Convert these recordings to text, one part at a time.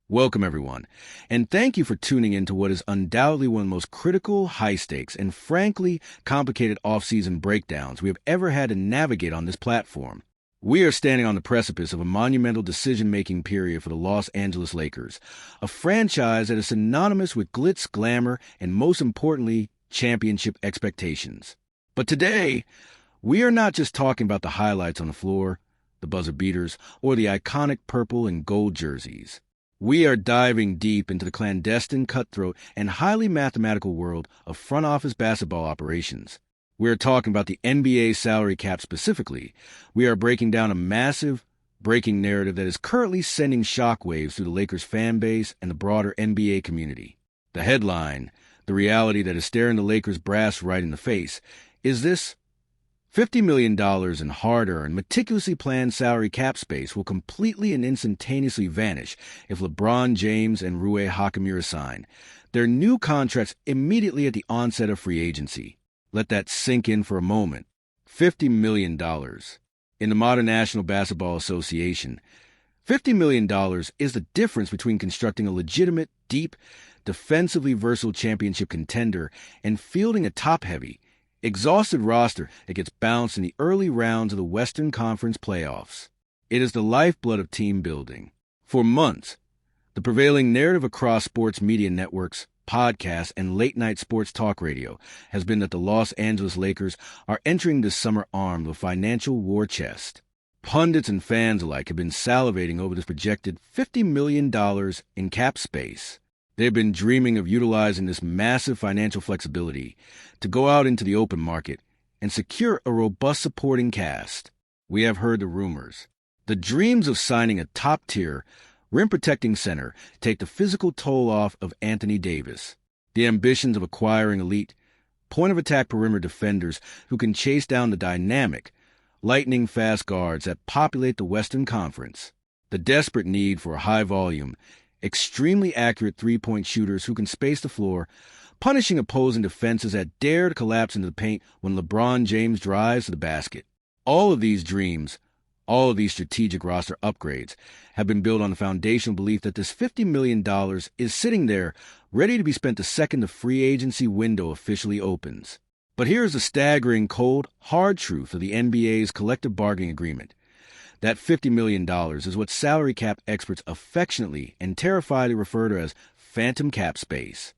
Welcome, everyone, and thank you for tuning in to what is undoubtedly one of the most critical, high-stakes, and frankly complicated off-season breakdowns we have ever had to navigate on this platform. We are standing on the precipice of a monumental decision-making period for the Los Angeles Lakers, a franchise that is synonymous with glitz, glamour, and most importantly, championship expectations. But today, we are not just talking about the highlights on the floor, the buzzer beaters, or the iconic purple and gold jerseys. We are diving deep into the clandestine, cutthroat, and highly mathematical world of front office basketball operations. We are talking about the NBA salary cap specifically. We are breaking down a massive, breaking narrative that is currently sending shockwaves through the Lakers fan base and the broader NBA community. The headline, the reality that is staring the Lakers brass right in the face, is this: $50 million in hard-earned, meticulously planned salary cap space will completely and instantaneously vanish if LeBron James and Rui Hachimura sign their new contracts immediately at the onset of free agency. Let that sink in for a moment. $50 million. In the modern National Basketball Association, $50 million is the difference between constructing a legitimate, deep, defensively versatile championship contender and fielding a top-heavy, exhausted roster that gets bounced in the early rounds of the Western Conference playoffs. It is the lifeblood of team building. For months, the prevailing narrative across sports media networks, podcasts, and late-night sports talk radio has been that the Los Angeles Lakers are entering this summer armed with a financial war chest. Pundits and fans alike have been salivating over this projected $50 million in cap space. They've been dreaming of utilizing this massive financial flexibility to go out into the open market and secure a robust supporting cast. We have heard the rumors. The dreams of signing a top-tier, rim-protecting center take the physical toll off of Anthony Davis. The ambitions of acquiring elite, point-of-attack perimeter defenders who can chase down the dynamic, lightning-fast guards that populate the Western Conference. The desperate need for a high-volume, extremely accurate three-point shooters who can space the floor, punishing opposing defenses that dare to collapse into the paint when LeBron James drives to the basket. All of these dreams, all of these strategic roster upgrades have been built on the foundational belief that this $50 million is sitting there ready to be spent the second the free agency window officially opens. But here's the staggering, cold, hard truth of the NBA's collective bargaining agreement. That $50 million is what salary cap experts affectionately and terrifiedly refer to as phantom cap space.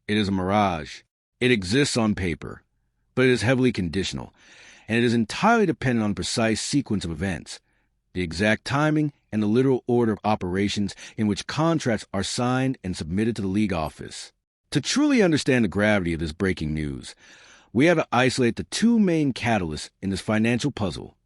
It is a mirage. It exists on paper, but it is heavily conditional, and it is entirely dependent on a precise sequence of events, the exact timing and the literal order of operations in which contracts are signed and submitted to the league office. To truly understand the gravity of this breaking news, we have to isolate the two main catalysts in this financial puzzle: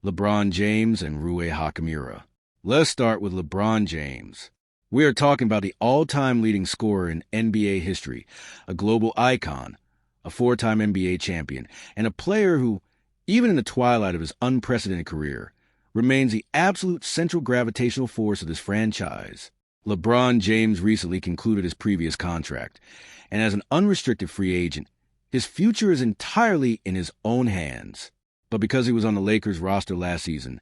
LeBron James and Rui Hachimura. Let's start with LeBron James. We are talking about the all-time leading scorer in NBA history, a global icon, a four-time NBA champion, and a player who, even in the twilight of his unprecedented career, remains the absolute central gravitational force of this franchise. LeBron James recently concluded his previous contract, and as an unrestricted free agent, his future is entirely in his own hands. But because he was on the Lakers roster last season,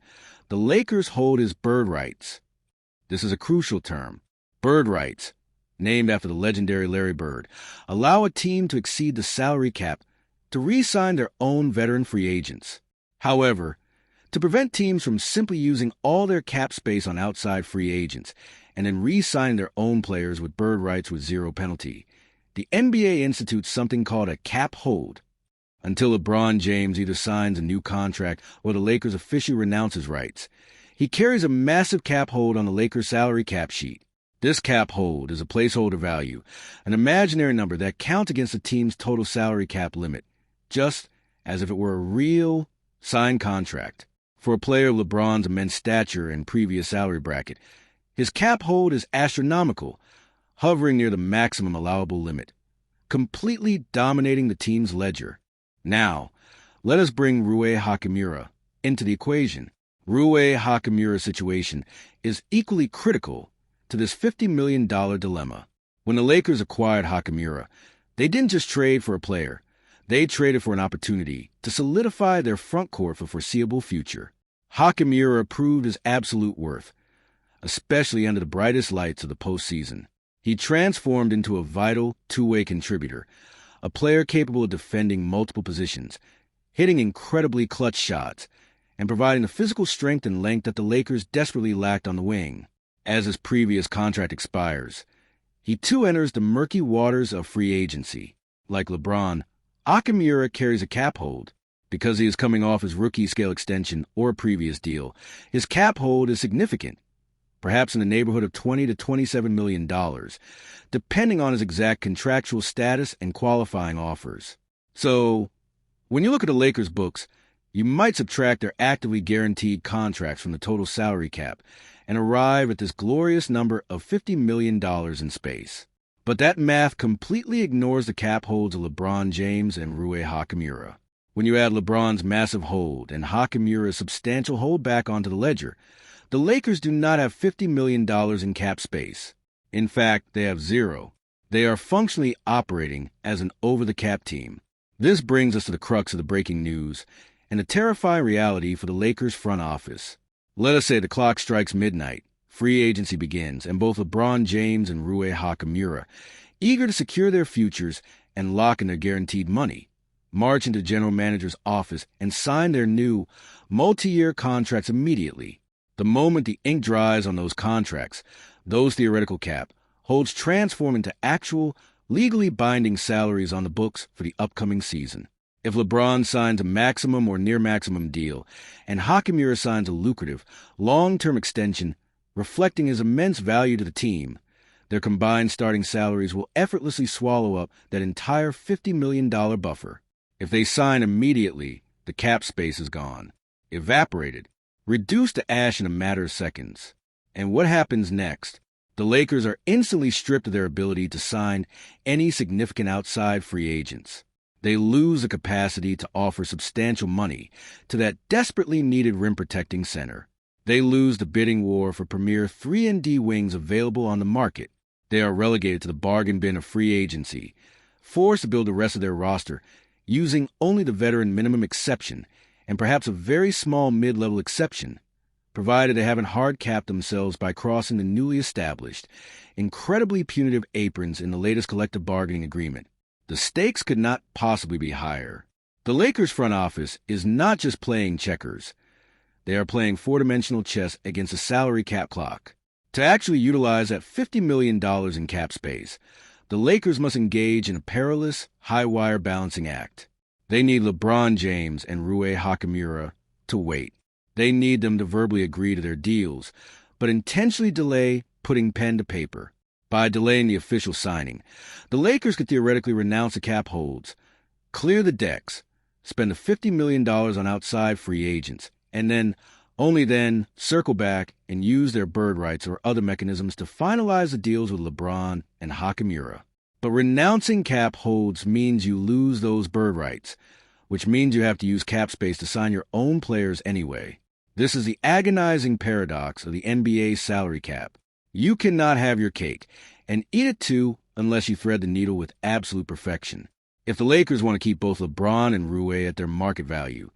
the Lakers hold his bird rights. This is a crucial term. Bird rights, named after the legendary Larry Bird, allow a team to exceed the salary cap to re-sign their own veteran free agents. However, to prevent teams from simply using all their cap space on outside free agents and then re-signing their own players with bird rights with zero penalty, the NBA institutes something called a cap hold. Until LeBron James either signs a new contract or the Lakers officially renounce his rights, he carries a massive cap hold on the Lakers' salary cap sheet. This cap hold is a placeholder value, an imaginary number that counts against the team's total salary cap limit, just as if it were a real signed contract. For a player of LeBron's immense stature and previous salary bracket, his cap hold is astronomical, hovering near the maximum allowable limit, completely dominating the team's ledger. Now, let us bring Rui Hachimura into the equation. Rui Hachimura's situation is equally critical to this $50 million dilemma. When the Lakers acquired Hachimura, they didn't just trade for a player. They traded for an opportunity to solidify their front court for foreseeable future. Hachimura proved his absolute worth, especially under the brightest lights of the postseason. He transformed into a vital two-way contributor, a player capable of defending multiple positions, hitting incredibly clutch shots, and providing the physical strength and length that the Lakers desperately lacked on the wing. As his previous contract expires, he too enters the murky waters of free agency. Like LeBron, Hachimura carries a cap hold. Because he is coming off his rookie-scale extension or a previous deal, his cap hold is significant, perhaps in the neighborhood of $20 to $27 million, depending on his exact contractual status and qualifying offers. So, when you look at the Lakers' books, you might subtract their actively guaranteed contracts from the total salary cap and arrive at this glorious number of $50 million in space. But that math completely ignores the cap holds of LeBron James and Rui Hachimura. When you add LeBron's massive hold and Hachimura's substantial holdback onto the ledger, the Lakers do not have $50 million in cap space. In fact, they have zero. They are functionally operating as an over-the-cap team. This brings us to the crux of the breaking news and the terrifying reality for the Lakers front office. Let us say the clock strikes midnight, free agency begins, and both LeBron James and Rui Hachimura, eager to secure their futures and lock in their guaranteed money, march into the general manager's office and sign their new multi-year contracts immediately. The moment the ink dries on those contracts, those theoretical cap holds transform into actual, legally binding salaries on the books for the upcoming season. If LeBron signs a maximum or near maximum deal, and Hachimura signs a lucrative, long-term extension reflecting his immense value to the team, their combined starting salaries will effortlessly swallow up that entire $50 million buffer. If they sign immediately, the cap space is gone, evaporated, reduced to ash in a matter of seconds. And what happens next? The Lakers are instantly stripped of their ability to sign any significant outside free agents. They lose the capacity to offer substantial money to that desperately needed rim-protecting center. They lose the bidding war for premier 3-and-D wings available on the market. They are relegated to the bargain bin of free agency, forced to build the rest of their roster using only the veteran minimum exception and perhaps a very small mid-level exception, provided they haven't hard-capped themselves by crossing the newly established, incredibly punitive aprons in the latest collective bargaining agreement. The stakes could not possibly be higher. The Lakers front office is not just playing checkers. They are playing four-dimensional chess against a salary cap clock. To actually utilize that $50 million in cap space, the Lakers must engage in a perilous, high-wire balancing act. They need LeBron James and Rui Hachimura to wait. They need them to verbally agree to their deals, but intentionally delay putting pen to paper. By delaying the official signing, the Lakers could theoretically renounce the cap holds, clear the decks, spend the $50 million on outside free agents, and only then, circle back and use their bird rights or other mechanisms to finalize the deals with LeBron and Hachimura. But renouncing cap holds means you lose those bird rights, which means you have to use cap space to sign your own players anyway. This is the agonizing paradox of the NBA's salary cap. You cannot have your cake and eat it too unless you thread the needle with absolute perfection. If the Lakers want to keep both LeBron and Rui at their market value,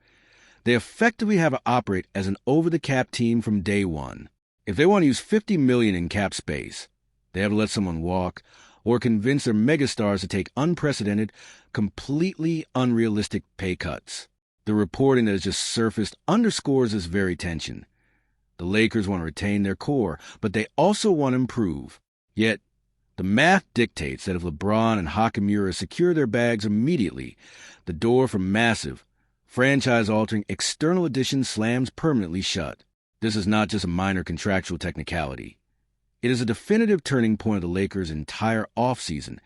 they effectively have to operate as an over-the-cap team from day one. If they want to use $50 million in cap space, they have to let someone walk or convince their megastars to take unprecedented, completely unrealistic pay cuts. The reporting that has just surfaced underscores this very tension. The Lakers want to retain their core, but they also want to improve. Yet, the math dictates that if LeBron and Hachimura secure their bags immediately, the door for massive, franchise-altering external additions slams permanently shut. This is not just a minor contractual technicality. It is a definitive turning point of the Lakers' entire offseason,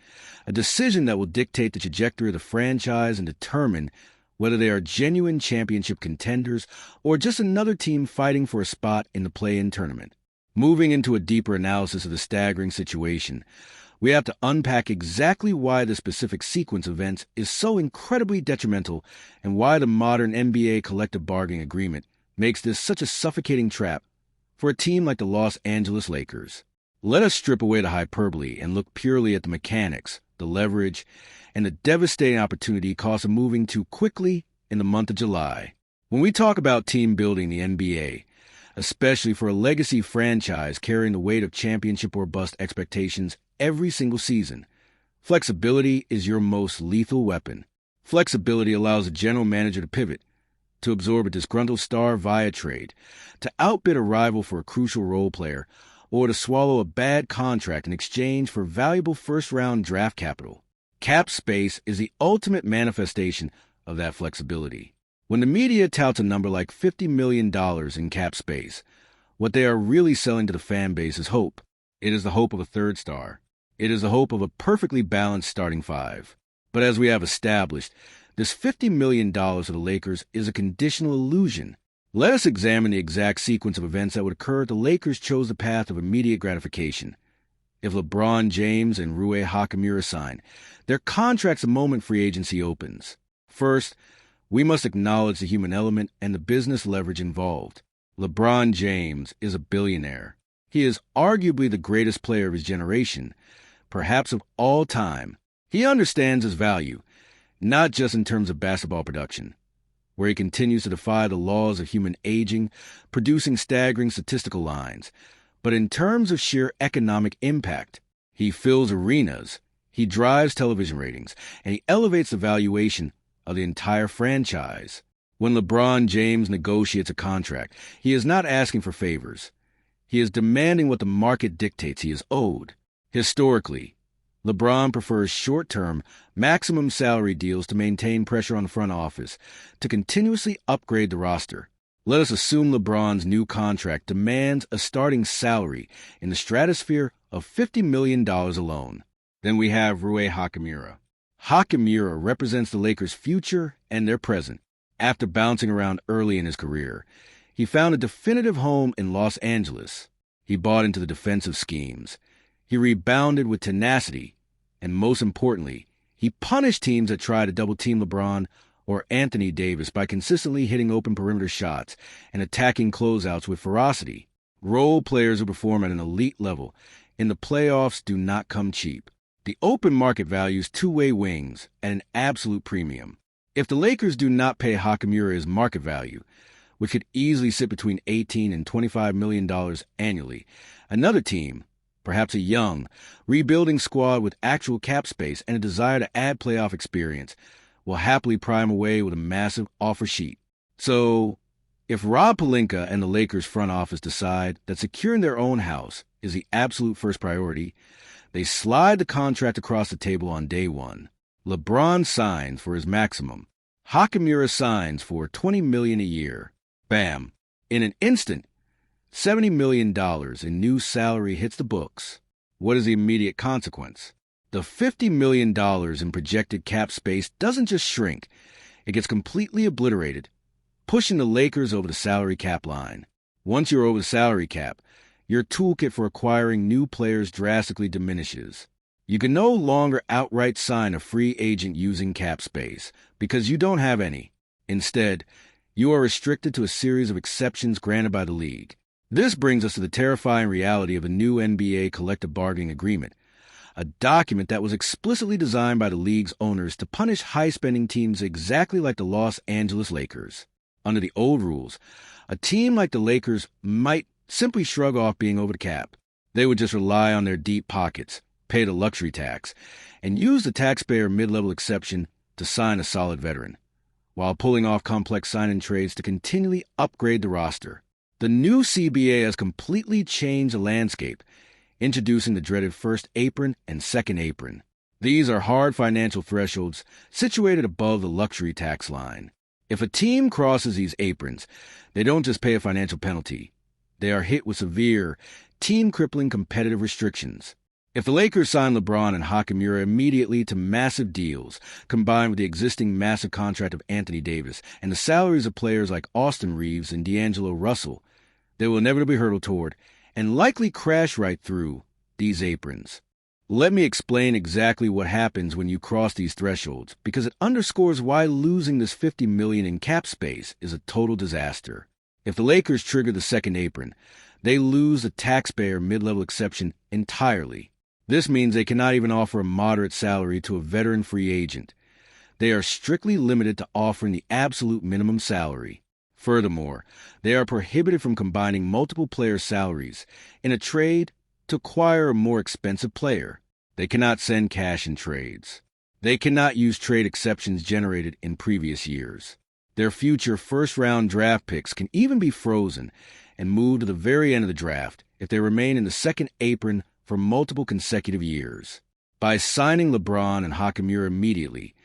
a decision that will dictate the trajectory of the franchise and determine whether they are genuine championship contenders or just another team fighting for a spot in the play-in tournament. Moving into a deeper analysis of the staggering situation, we have to unpack exactly why the specific sequence of events is so incredibly detrimental and why the modern NBA collective bargaining agreement makes this such a suffocating trap for a team like the Los Angeles Lakers. Let us strip away the hyperbole and look purely at the mechanics, the leverage, and the devastating opportunity cost of moving too quickly in the month of July. When we talk about team building in the NBA, especially for a legacy franchise carrying the weight of championship or bust expectations every single season. Flexibility is your most lethal weapon. Flexibility allows a general manager to pivot, to absorb a disgruntled star via trade, to outbid a rival for a crucial role player, or to swallow a bad contract in exchange for valuable first-round draft capital. Cap space is the ultimate manifestation of that flexibility. When the media touts a number like $50 million in cap space, what they are really selling to the fan base is hope. It is the hope of a third star. It is the hope of a perfectly balanced starting five. But as we have established, this $50 million of the Lakers is a conditional illusion. Let us examine the exact sequence of events that would occur if the Lakers chose the path of immediate gratification. If LeBron James and Rui Hachimura sign their contracts the moment free agency opens. First, we must acknowledge the human element and the business leverage involved. LeBron James is a billionaire. He is arguably the greatest player of his generation, perhaps of all time. He understands his value, not just in terms of basketball production, where he continues to defy the laws of human aging, producing staggering statistical lines, but in terms of sheer economic impact. He fills arenas, he drives television ratings, and he elevates the valuation of the entire franchise. When LeBron James negotiates a contract, he is not asking for favors. He is demanding what the market dictates he is owed. Historically, LeBron prefers short-term, maximum salary deals to maintain pressure on the front office, to continuously upgrade the roster. Let us assume LeBron's new contract demands a starting salary in the stratosphere of $50 million alone. Then we have Rui Hachimura. Hachimura represents the Lakers' future and their present. After bouncing around early in his career, he found a definitive home in Los Angeles. He bought into the defensive schemes. He rebounded with tenacity, and most importantly, he punished teams that tried to double-team LeBron or Anthony Davis by consistently hitting open perimeter shots and attacking closeouts with ferocity. Role players who perform at an elite level in the playoffs do not come cheap. The open market values two-way wings at an absolute premium. If the Lakers do not pay Hachimura his market value, which could easily sit between $18 and $25 million annually, another team, perhaps a young, rebuilding squad with actual cap space and a desire to add playoff experience, will happily pry him away with a massive offer sheet. So, if Rob Pelinka and the Lakers front office decide that securing their own house is the absolute first priority, they slide the contract across the table on day one. LeBron signs for his maximum. Hachimura signs for $20 million a year. Bam! In an instant, $70 million in new salary hits the books. What is the immediate consequence? The $50 million in projected cap space doesn't just shrink, it gets completely obliterated, pushing the Lakers over the salary cap line. Once you're over the salary cap, your toolkit for acquiring new players drastically diminishes. You can no longer outright sign a free agent using cap space, because you don't have any. Instead, you are restricted to a series of exceptions granted by the league. This brings us to the terrifying reality of a new NBA collective bargaining agreement, a document that was explicitly designed by the league's owners to punish high-spending teams exactly like the Los Angeles Lakers. Under the old rules, a team like the Lakers might simply shrug off being over the cap. They would just rely on their deep pockets, pay the luxury tax, and use the taxpayer mid-level exception to sign a solid veteran, while pulling off complex sign-in trades to continually upgrade the roster. The new CBA has completely changed the landscape, introducing the dreaded first apron and second apron. These are hard financial thresholds situated above the luxury tax line. If a team crosses these aprons, they don't just pay a financial penalty. They are hit with severe, team-crippling competitive restrictions. If the Lakers sign LeBron and Hachimura immediately to massive deals, combined with the existing massive contract of Anthony Davis and the salaries of players like Austin Reeves and D'Angelo Russell, they will inevitably hurtle toward and likely crash right through these aprons. Let me explain exactly what happens when you cross these thresholds, because it underscores why losing this $50 million in cap space is a total disaster. If the Lakers trigger the second apron, they lose the taxpayer mid-level exception entirely. This means they cannot even offer a moderate salary to a veteran free agent. They are strictly limited to offering the absolute minimum salary. Furthermore, they are prohibited from combining multiple player salaries in a trade to acquire a more expensive player. They cannot send cash in trades. They cannot use trade exceptions generated in previous years. Their future first-round draft picks can even be frozen and moved to the very end of the draft if they remain in the second apron for multiple consecutive years. By signing LeBron and Hachimura immediately,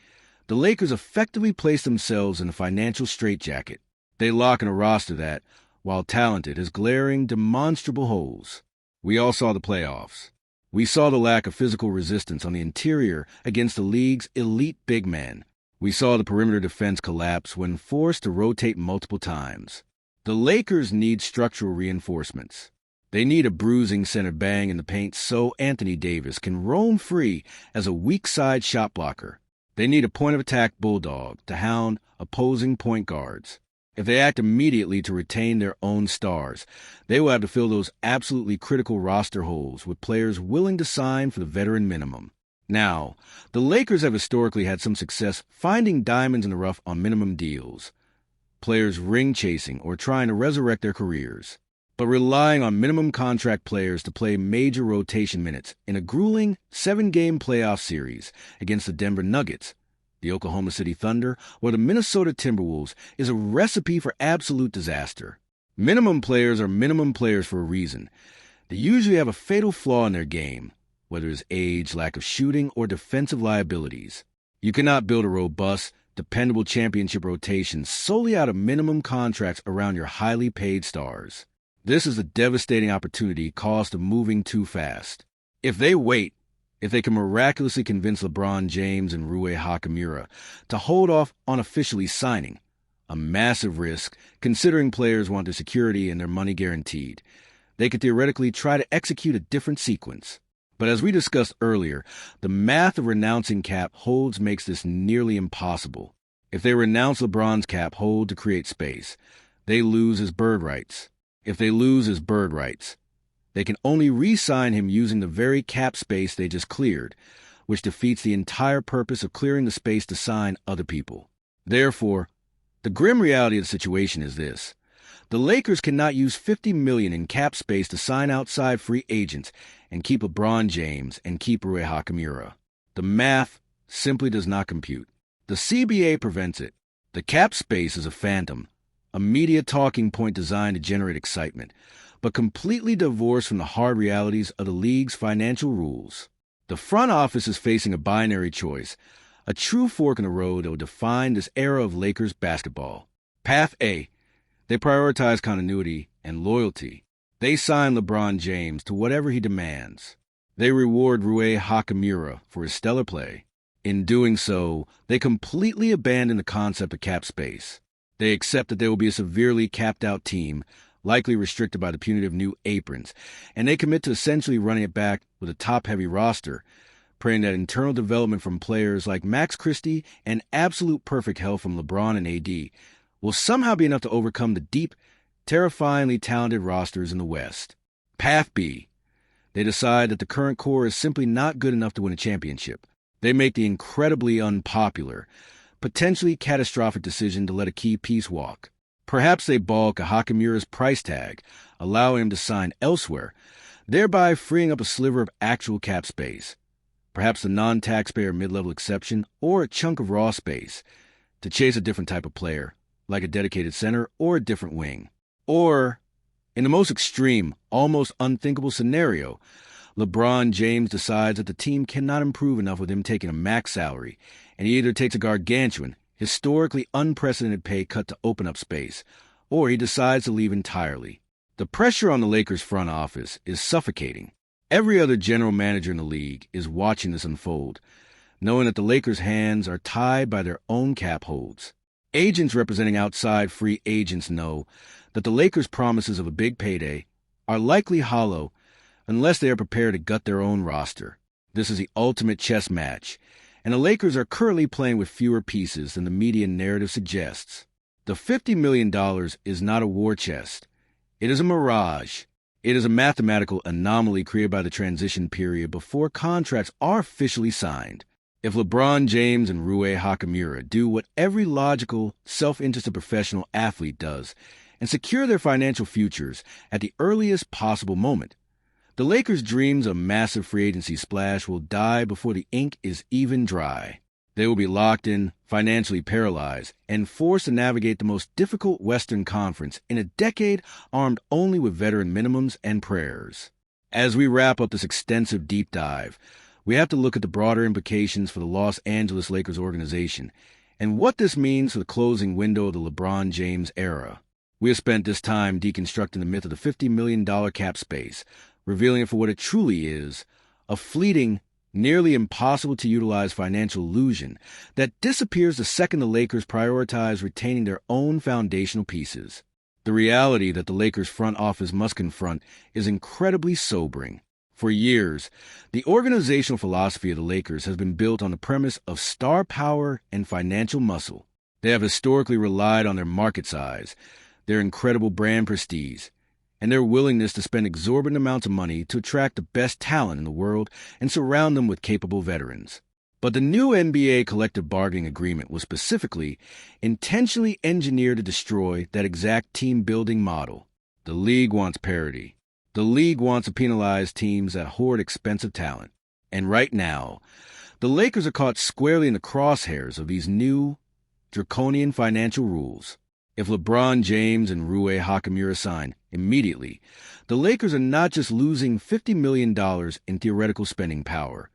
the Lakers effectively place themselves in a financial straitjacket. They lock in a roster that, while talented, has glaring, demonstrable holes. We all saw the playoffs. We saw the lack of physical resistance on the interior against the league's elite big men. We saw the perimeter defense collapse when forced to rotate multiple times. The Lakers need structural reinforcements. They need a bruising center bang in the paint so Anthony Davis can roam free as a weak side shot blocker. They need a point-of-attack bulldog to hound opposing point guards. If they act immediately to retain their own stars, they will have to fill those absolutely critical roster holes with players willing to sign for the veteran minimum. Now, the Lakers have historically had some success finding diamonds in the rough on minimum deals, players ring-chasing or trying to resurrect their careers. But relying on minimum contract players to play major rotation minutes in a grueling 7-game playoff series against the Denver Nuggets, the Oklahoma City Thunder, or the Minnesota Timberwolves is a recipe for absolute disaster. Minimum players are minimum players for a reason. They usually have a fatal flaw in their game, whether it's age, lack of shooting, or defensive liabilities. You cannot build a robust, dependable championship rotation solely out of minimum contracts around your highly paid stars. This is a devastating opportunity cost of moving too fast. If they wait, if they can miraculously convince LeBron James and Rui Hachimura to hold off on officially signing, a massive risk considering players want their security and their money guaranteed, they could theoretically try to execute a different sequence. But as we discussed earlier, the math of renouncing cap holds makes this nearly impossible. If they renounce LeBron's cap hold to create space, they lose his bird rights. If they lose his bird rights, they can only re-sign him using the very cap space they just cleared, which defeats the entire purpose of clearing the space to sign other people. Therefore, the grim reality of the situation is this. The Lakers cannot use $50 million in cap space to sign outside free agents and keep LeBron James and keep Rui Hachimura. The math simply does not compute. The CBA prevents it. The cap space is a phantom, a media talking point designed to generate excitement, but completely divorced from the hard realities of the league's financial rules. The front office is facing a binary choice, a true fork in the road that will define this era of Lakers basketball. Path A. They prioritize continuity and loyalty. They sign LeBron James to whatever he demands. They reward Rui Hachimura for his stellar play. In doing so, they completely abandon the concept of cap space. They accept that there will be a severely capped-out team, likely restricted by the punitive new aprons, and they commit to essentially running it back with a top-heavy roster, praying that internal development from players like Max Christie and absolute perfect health from LeBron and AD will somehow be enough to overcome the deep, terrifyingly talented rosters in the West. Path B. They decide that the current core is simply not good enough to win a championship. They make the incredibly unpopular, potentially catastrophic decision to let a key piece walk. Perhaps they balk at Hachimura's price tag, allowing him to sign elsewhere, thereby freeing up a sliver of actual cap space, perhaps the non-taxpayer mid-level exception or a chunk of raw space, to chase a different type of player, like a dedicated center or a different wing. Or, in the most extreme, almost unthinkable scenario, LeBron James decides that the team cannot improve enough with him taking a max salary, and he either takes a gargantuan, historically unprecedented pay cut to open up space, or he decides to leave entirely. The pressure on the Lakers front office is suffocating. Every other general manager in the league is watching this unfold, knowing that the Lakers' hands are tied by their own cap holds. Agents representing outside free agents know that the Lakers' promises of a big payday are likely hollow unless they are prepared to gut their own roster. This is the ultimate chess match, and the Lakers are currently playing with fewer pieces than the media narrative suggests. The $50 million is not a war chest. It is a mirage. It is a mathematical anomaly created by the transition period before contracts are officially signed. If LeBron James and Rui Hachimura do what every logical, self-interested professional athlete does and secure their financial futures at the earliest possible moment, the Lakers' dreams of massive free agency splash will die before the ink is even dry. They will be locked in, financially paralyzed, and forced to navigate the most difficult Western Conference in a decade armed only with veteran minimums and prayers. As we wrap up this extensive deep dive, we have to look at the broader implications for the Los Angeles Lakers organization and what this means for the closing window of the LeBron James era. We have spent this time deconstructing the myth of the $50 million cap space, revealing it for what it truly is, a fleeting, nearly impossible to utilize financial illusion that disappears the second the Lakers prioritize retaining their own foundational pieces. The reality that the Lakers front office must confront is incredibly sobering. For years, the organizational philosophy of the Lakers has been built on the premise of star power and financial muscle. They have historically relied on their market size, their incredible brand prestige, and their willingness to spend exorbitant amounts of money to attract the best talent in the world and surround them with capable veterans. But the new NBA collective bargaining agreement was specifically intentionally engineered to destroy that exact team-building model. The league wants parity. The league wants to penalize teams that hoard expensive talent. And right now, the Lakers are caught squarely in the crosshairs of these new, draconian financial rules. If LeBron James and Rui Hachimura sign immediately, the Lakers are not just losing $50 million in theoretical spending power.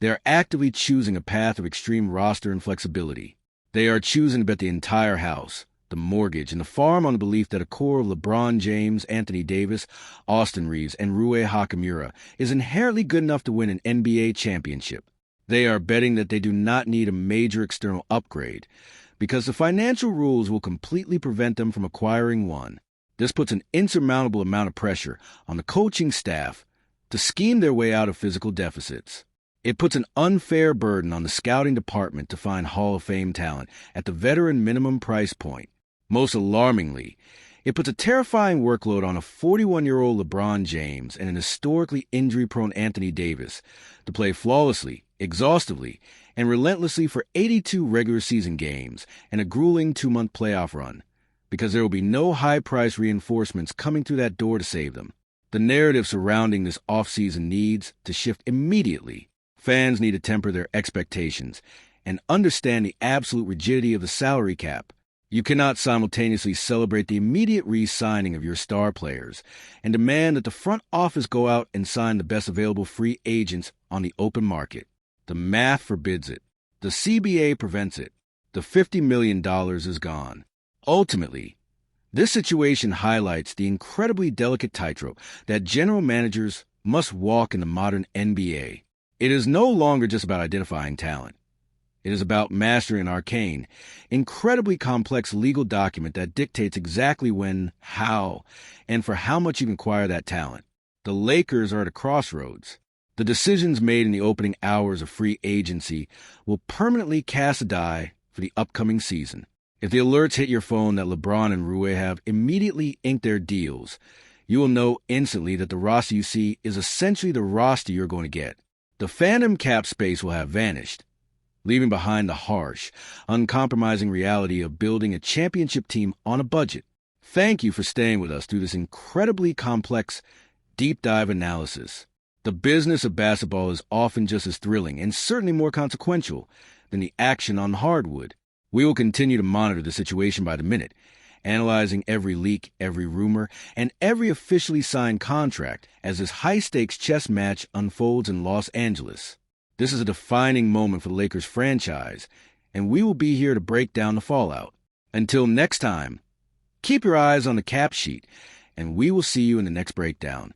They are actively choosing a path of extreme roster inflexibility. They are choosing to bet the entire house, the mortgage, and the farm on the belief that a core of LeBron James, Anthony Davis, Austin Reeves, and Rui Hachimura is inherently good enough to win an NBA championship. They are betting that they do not need a major external upgrade, because the financial rules will completely prevent them from acquiring one. This puts an insurmountable amount of pressure on the coaching staff to scheme their way out of physical deficits. It puts an unfair burden on the scouting department to find Hall of Fame talent at the veteran minimum price point. Most alarmingly, it puts a terrifying workload on a 41-year-old LeBron James and an historically injury-prone Anthony Davis to play flawlessly, exhaustively, and relentlessly for 82 regular season games and a grueling 2-month playoff run, because there will be no high-price reinforcements coming through that door to save them. The narrative surrounding this offseason needs to shift immediately. Fans need to temper their expectations and understand the absolute rigidity of the salary cap. You cannot simultaneously celebrate the immediate re-signing of your star players and demand that the front office go out and sign the best available free agents on the open market. The math forbids it. The CBA prevents it. The $50 million is gone. Ultimately, this situation highlights the incredibly delicate tightrope that general managers must walk in the modern NBA. It is no longer just about identifying talent. It is about mastering an arcane, incredibly complex legal document that dictates exactly when, how, and for how much you can acquire that talent. The Lakers are at a crossroads. The decisions made in the opening hours of free agency will permanently cast a die for the upcoming season. If the alerts hit your phone that LeBron and Rui have immediately inked their deals, you will know instantly that the roster you see is essentially the roster you're going to get. The phantom cap space will have vanished, leaving behind the harsh, uncompromising reality of building a championship team on a budget. Thank you for staying with us through this incredibly complex, deep dive analysis. The business of basketball is often just as thrilling and certainly more consequential than the action on hardwood. We will continue to monitor the situation by the minute, analyzing every leak, every rumor, and every officially signed contract as this high-stakes chess match unfolds in Los Angeles. This is a defining moment for the Lakers franchise, and we will be here to break down the fallout. Until next time, keep your eyes on the cap sheet, and we will see you in the next breakdown.